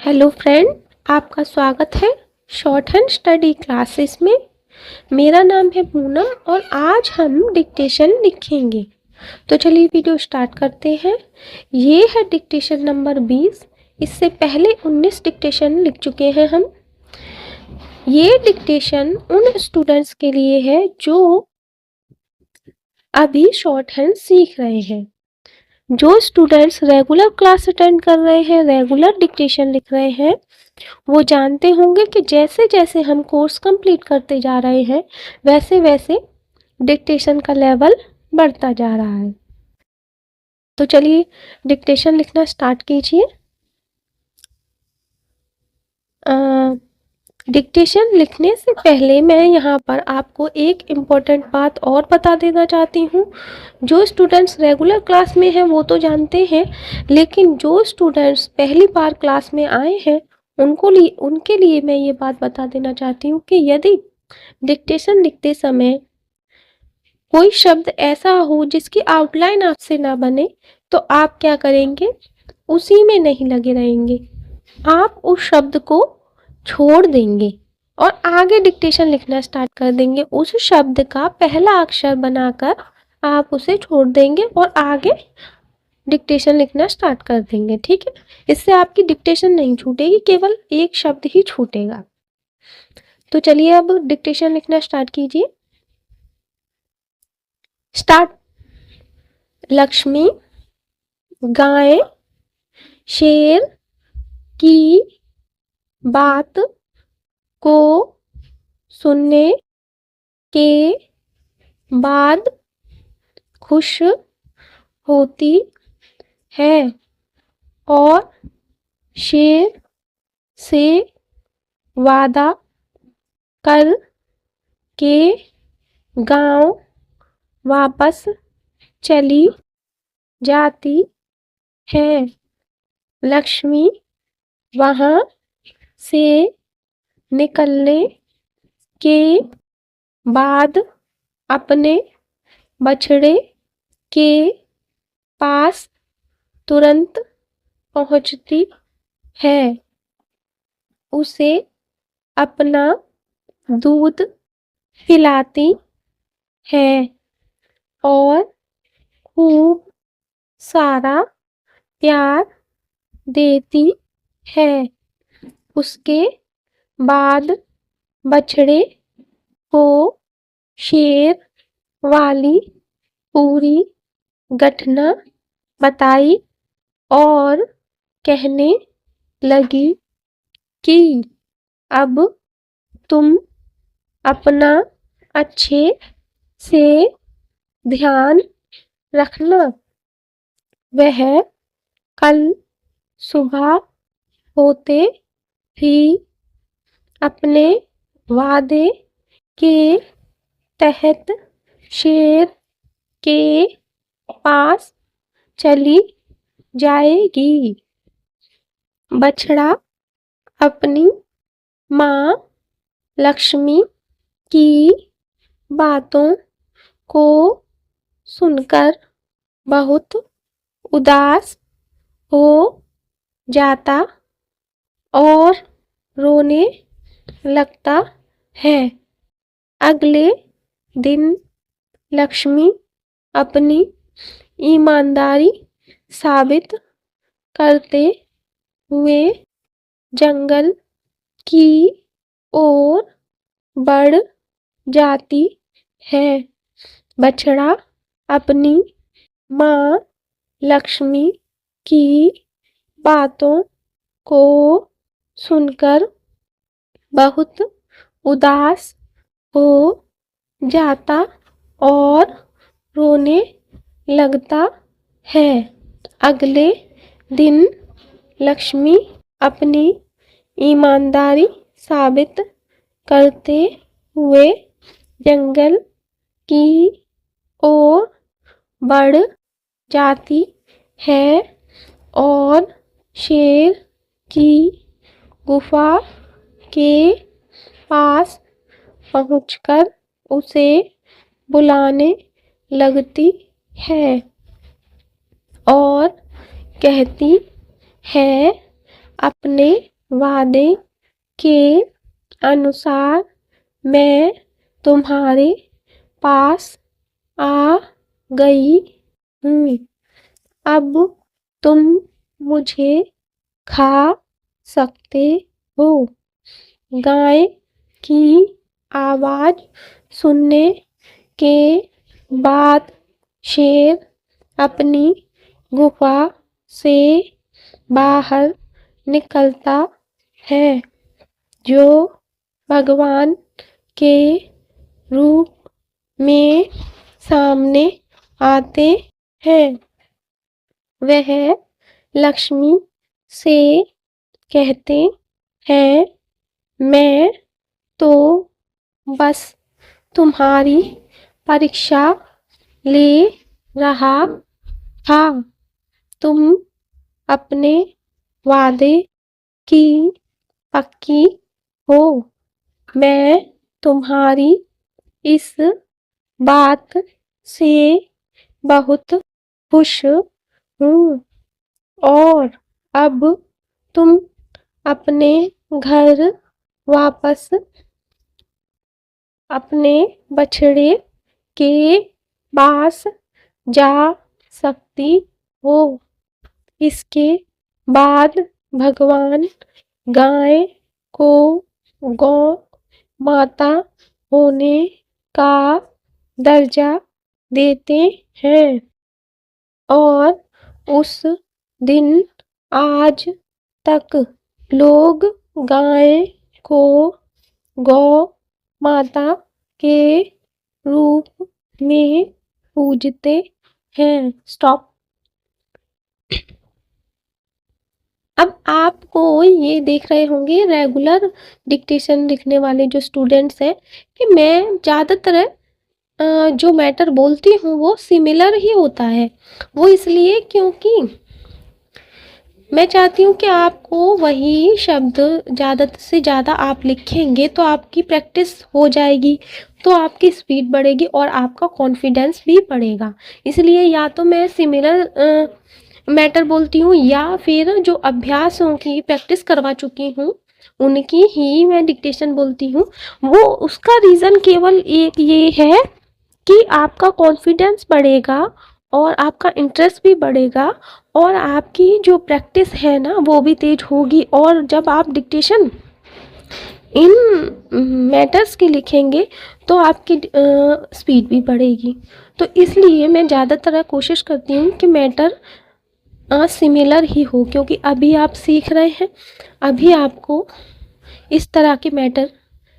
Hello friend, आपका स्वागत है शॉर्ट हैंड स्टडी क्लासेस में। मेरा नाम है पूना और आज हम डिक्टेशन लिखेंगे। तो चलिए वीडियो स्टार्ट करते हैं। ये है डिक्टेशन नंबर 20। इससे पहले 19 डिक्टेशन लिख चुके हैं हम। ये डिक्टेशन उन स्टूडेंट्स के लिए है जो अभी शॉर्ट हैंड सीख रहे हैं। जो स्टूडेंट्स रेगुलर क्लास अटेंड कर रहे हैं, रेगुलर डिक्टेशन लिख रहे हैं, वो जानते होंगे कि जैसे जैसे हम कोर्स कंप्लीट करते जा रहे हैं वैसे वैसे डिक्टेशन का लेवल बढ़ता जा रहा है। तो चलिए डिक्टेशन लिखना स्टार्ट कीजिए। डिक्टेशन लिखने से पहले मैं यहाँ पर आपको एक इम्पॉर्टेंट बात और बता देना चाहती हूँ। जो स्टूडेंट्स रेगुलर क्लास में हैं वो तो जानते हैं, लेकिन जो स्टूडेंट्स पहली बार क्लास में आए हैं उनके लिए मैं ये बात बता देना चाहती हूँ कि यदि डिक्टेशन लिखते समय कोई शब्द ऐसा हो जिसकी आउटलाइन आपसे ना बने तो आप क्या करेंगे, उसी में नहीं लगे रहेंगे, आप उस शब्द को छोड़ देंगे और आगे डिक्टेशन लिखना स्टार्ट कर देंगे। उस शब्द का पहला अक्षर बनाकर आप उसे छोड़ देंगे और आगे डिक्टेशन लिखना स्टार्ट कर देंगे। ठीक है, इससे आपकी डिक्टेशन नहीं छूटेगी, केवल एक शब्द ही छूटेगा। तो चलिए अब डिक्टेशन लिखना स्टार्ट कीजिए। स्टार्ट। लक्ष्मी गाय शेर की बात को सुनने के बाद खुश होती है और शेर से वादा कर के गांव वापस चली जाती है। लक्ष्मी वहां से निकलने के बाद अपने बछड़े के पास तुरंत पहुंचती है, उसे अपना दूध पिलाती है और खूब सारा प्यार देती है। उसके बाद बछड़े को शेर वाली पूरी घटना बताई और कहने लगी कि अब तुम अपना अच्छे से ध्यान रखना। वह कल सुबह होते ही अपने वादे के तहत शेर के पास चली जाएगी। बछड़ा अपनी माँ लक्ष्मी की बातों को सुनकर बहुत उदास हो जाता और रोने लगता है। अगले दिन लक्ष्मी अपनी ईमानदारी साबित करते हुए जंगल की ओर बढ़ जाती है। बछड़ा अपनी माँ लक्ष्मी की बातों को सुनकर बहुत उदास हो जाता और रोने लगता है। अगले दिन लक्ष्मी अपनी ईमानदारी साबित करते हुए जंगल की ओर बढ़ जाती है और शेर की गुफा के पास पहुंचकर उसे बुलाने लगती है और कहती है, अपने वादे के अनुसार मैं तुम्हारे पास आ गई हूँ। अब तुम मुझे खा सकते हो। गाय की आवाज सुनने के बाद शेर अपनी गुफा से बाहर निकलता है, जो भगवान के रूप में सामने आते हैं। वह लक्ष्मी से कहते हैं, मैं तो बस तुम्हारी परीक्षा ले रहा था। तुम अपने वादे की पक्की हो। मैं तुम्हारी इस बात से बहुत खुश हूँ और अब तुम अपने घर वापस अपने बछड़े के पास जा सकती हो। इसके बाद भगवान गाय को गौ माता होने का दर्जा देते हैं और उस दिन आज तक लोग गाय को गौ माता के रूप में पूजते हैं। स्टॉप। अब आपको ये देख रहे होंगे रेगुलर डिक्टेशन लिखने वाले जो स्टूडेंट्स हैं कि मैं ज़्यादातर जो मैटर बोलती हूँ वो सिमिलर ही होता है। वो इसलिए क्योंकि मैं चाहती हूँ कि आपको वही शब्द ज़्यादा से ज़्यादा आप लिखेंगे तो आपकी प्रैक्टिस हो जाएगी, तो आपकी स्पीड बढ़ेगी और आपका कॉन्फिडेंस भी बढ़ेगा। इसलिए या तो मैं सिमिलर मैटर बोलती हूँ या फिर जो अभ्यासों की प्रैक्टिस करवा चुकी हूँ उनकी ही मैं डिक्टेशन बोलती हूँ। वो उसका रीज़न केवल एक ये है कि आपका कॉन्फिडेंस बढ़ेगा और आपका इंटरेस्ट भी बढ़ेगा और आपकी जो प्रैक्टिस है ना वो भी तेज होगी। और जब आप डिक्टेशन इन मैटर्स की लिखेंगे तो आपकी स्पीड भी बढ़ेगी। तो इसलिए मैं ज़्यादातर कोशिश करती हूँ कि मैटर सिमिलर ही हो, क्योंकि अभी आप सीख रहे हैं, अभी आपको इस तरह के मैटर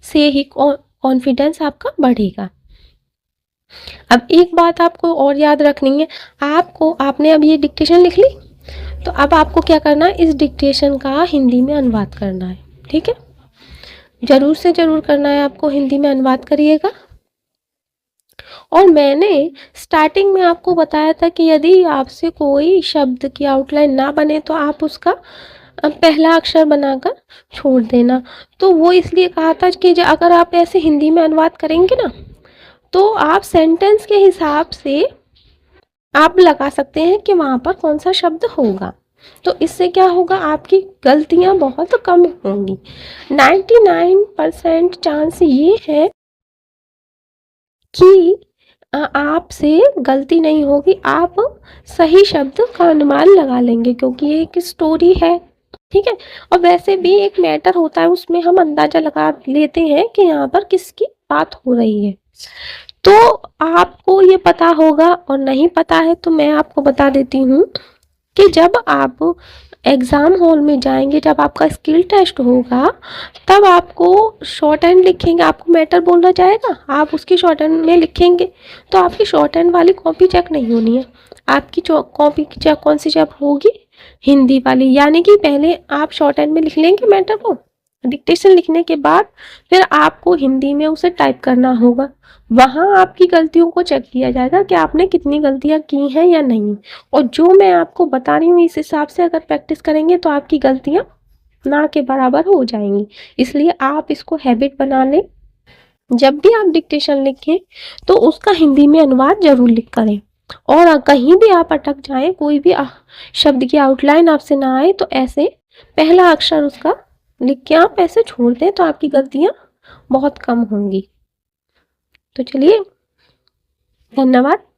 से ही कॉन्फिडेंस आपका बढ़ेगा। अब एक बात आपको और याद रखनी है, आपने अब ये डिक्टेशन लिख ली तो अब आपको क्या करना है, इस डिक्टेशन का हिंदी में अनुवाद करना है। ठीक है, ज़रूर से ज़रूर करना है आपको, हिंदी में अनुवाद करिएगा। और मैंने स्टार्टिंग में आपको बताया था कि यदि आपसे कोई शब्द की आउटलाइन ना बने तो आप उसका पहला अक्षर बनाकर छोड़ देना। तो वो इसलिए कहा था कि अगर आप ऐसे हिंदी में अनुवाद करेंगे ना तो आप सेंटेंस के हिसाब से आप लगा सकते हैं कि वहाँ पर कौन सा शब्द होगा। तो इससे क्या होगा, आपकी गलतियाँ बहुत कम होंगी। 99% चांस ये है कि आपसे गलती नहीं होगी, आप सही शब्द का अनुमान लगा लेंगे क्योंकि ये एक स्टोरी है। ठीक है, और वैसे भी एक मैटर होता है उसमें हम अंदाजा लगा लेते हैं कि यहाँ पर किसकी बात हो रही है। तो आपको ये पता होगा और नहीं पता है तो मैं आपको बता देती हूँ कि जब आप एग्ज़ाम हॉल में जाएंगे, जब आपका स्किल टेस्ट होगा तब आपको शॉर्ट हैंड लिखेंगे, आपको मैटर बोलना जाएगा, आप उसकी शॉर्ट हैंड में लिखेंगे तो आपकी शॉर्ट हैंड वाली कॉपी चेक नहीं होनी है। आपकी कॉपी चेक कौन सी चेक होगी, हिंदी वाली। यानी कि पहले आप शॉर्ट हैंड में लिख लेंगे मैटर को, डिक्टेशन लिखने के बाद फिर आपको हिंदी में उसे टाइप करना होगा। वहाँ आपकी गलतियों को चेक किया जाएगा कि आपने कितनी गलतियाँ की हैं या नहीं। और जो मैं आपको बता रही हूँ इस हिसाब से अगर प्रैक्टिस करेंगे तो आपकी गलतियाँ ना के बराबर हो जाएंगी। इसलिए आप इसको हैबिट बना लें, जब भी आप डिक्टेशन लिखें तो उसका हिंदी में अनुवाद जरूर लिख करें। और कहीं भी आप अटक जाएं, कोई भी शब्द की आउटलाइन आपसे ना आए तो ऐसे पहला अक्षर उसका लिख के आप ऐसे छोड़ दें तो आपकी गलतियाँ बहुत कम होंगी। तो चलिए, धन्यवाद।